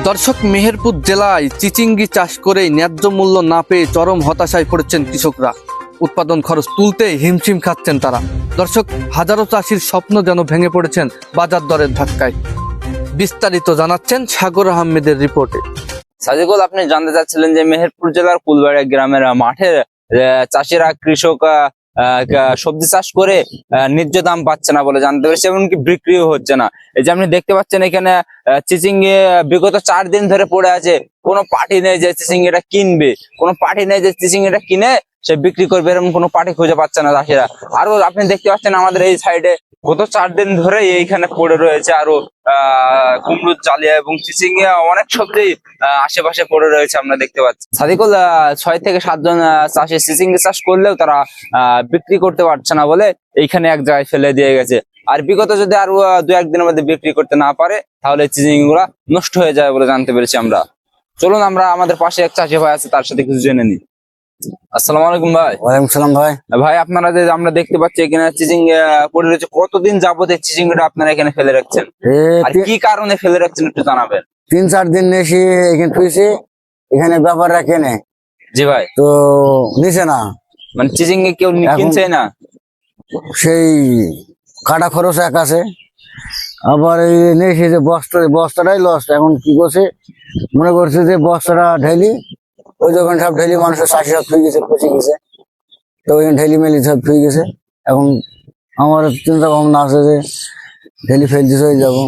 দর্শক, মেহেরপুর জেলায় চিচিঙ্গি চাষ করে ন্যায্য মূল্য না পেয়ে চরম হতাশায় পড়েছেন কৃষকরা। উৎপাদন খরচ তুলতে হিমশিম খাচ্ছেন তারা। দর্শক, হাজারো চাষির স্বপ্ন যেন ভেঙে পড়েছেন বাজার দরের ধাক্কায়। বিস্তারিত জানাচ্ছেন সাগর আহমেদের রিপোর্টে। সাজিকুল, আপনি জানতে চাচ্ছিলেন যে মেহেরপুর জেলার কুলবাড়িয়া গ্রামের মাঠের চাষিরা কৃষক সবজি চাষ করে ন্যায্য দাম পাচ্ছে না বলে জানতে পেরেছি, এমনকি বিক্রিও হচ্ছে না। এই যে আপনি দেখতে পাচ্ছেন এখানে চিচিঙ্গি বিগত 4 দিন ধরে পড়ে আছে। কোনো পার্টি নেই যে চিচিঙ্গিটা কিনবে, কোনো পার্টি নেই যে চিচিঙ্গিটা কিনে সে বিক্রি করবে, এরকম কোনো পার্টি খুঁজে পাচ্ছে না চাষিরা। আরো আপনি দেখতে পাচ্ছেন আমাদের এই সাইডে গত 4 দিন ধরে এইখানে পড়ে রয়েছে আরো কুমড়ো, জালিয়া এবং চিচিঙ্গি, অনেক সবজি আশেপাশে পড়ে রয়েছে আমরা দেখতে পাচ্ছি। সাদিকুল, 6 থেকে 7 জন চাষি চিচিঙ্গি চাষ করলেও তারা বিক্রি করতে পারছে না বলে এইখানে এক জায়গায় ফেলে দিয়ে গেছে। আর বিগত যদি আরো 2-1 দিনের মধ্যে বিক্রি করতে না পারে তাহলে চিচিঙ্গি গুলা নষ্ট হয়ে যায় বলে জানতে পেরেছি আমরা। চলুন আমরা আমাদের পাশে এক চাষি ভাই আছে, তার সাথে কিছু জেনে নিই। আসসালামু আলাইকুম ভাই। ওয়ালাইকুম সালাম ভাই। ভাই, আপনারা যে আমরা দেখতে পাচ্ছি এখানে চিচিঙ্গি পড়ে রয়েছে, কতদিন যাবত এই চিচিঙ্গিটা আপনারা এখানে ফেলে রাখছেন আর কি কারণে ফেলে রাখছেন একটু জানাবেন। 3-4 দিন এসে এখানে থুইছি, এখানে ব্যাপাররা কেনে। জি ভাই। তো নিছে না, মানে চিচিঙ্গি কেউ কিনছে না, সেই কাটা খরচ এক আছে। আবার এই নিয়েছে যে বস্তাটাই লস। এখন কি করছে, মনে করছে যে বস্তাটা ঢেলি ওই দোকান সব ঢেলি মানুষের চাষি সব থুই গেছে, পচে গেছে। তো ওই ঢেলি মেলি সব থুই গেছে। এখন আমার চিন্তা ভাবনা আছে যে ঢেলি ফেল দিতে হয়ে যাবো,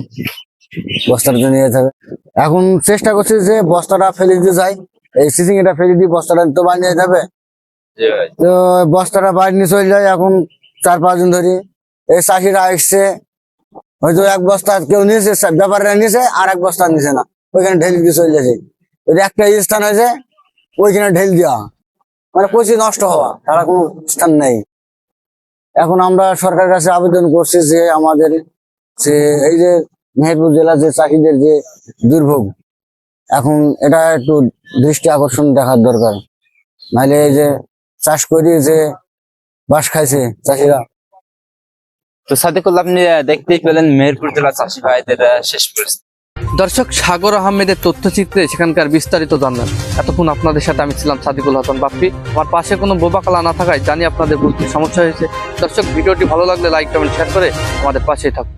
বস্তাটা তো নিয়ে যেতে হবে। এখন চেষ্টা করছি যে বস্তাটা ফেলে দিতে যাই, এই চিচিঙ্গিটা ফেলে দিয়ে বস্তাটা তো বাইরে নিয়ে যাবে। তো বস্তাটা বাইরে নিয়ে চলে যায়। এখন 4-5 দিন ধরে এই চাষিরা আসছে, হয়তো এক বস্তা কেউ নিয়েছে, ব্যাপারীরা নিয়েছে, আর এক বস্তা নিয়েছে না, ওইখানে ঢেলি দিয়ে চলে যাচ্ছে। একটা স্থান হয়েছে ওইখানে ঢেল দেওয়া, মানে পচি নষ্ট হওয়া, তারা কোনো স্থান নেই। এখন আমরা সরকারের কাছে আবেদন করছি যে আমাদের যে এই যে মেহেরপুর জেলার যে চাষিদের যে দুর্ভোগ, এখন এটা একটু দৃষ্টি আকর্ষণ দেখার দরকার। নাহলে এই যে চাষ করি যে বাস খাইছে চাষিরা। তো সাদিকুল, আপনি দেখতেই পেলেন মেহেরপুর জেলা চাষি ভাইদের শেষ পরিস্থিতি। দর্শক, সাগর আহমেদের তথ্যচিত্রে সেখানকার বিস্তারিত জানলেন। এতক্ষণ আপনাদের সাথে আমি ছিলাম সাদিকুল হাসান বাপ্পি। আমার পাশে কোনো বোবাকালা না থাকায় জানি আপনাদের বুঝতে সমস্যা হয়েছে। দর্শক, ভিডিওটি ভালো লাগলে লাইক, কমেন্ট, শেয়ার করে আমাদের পাশেই থাকুন।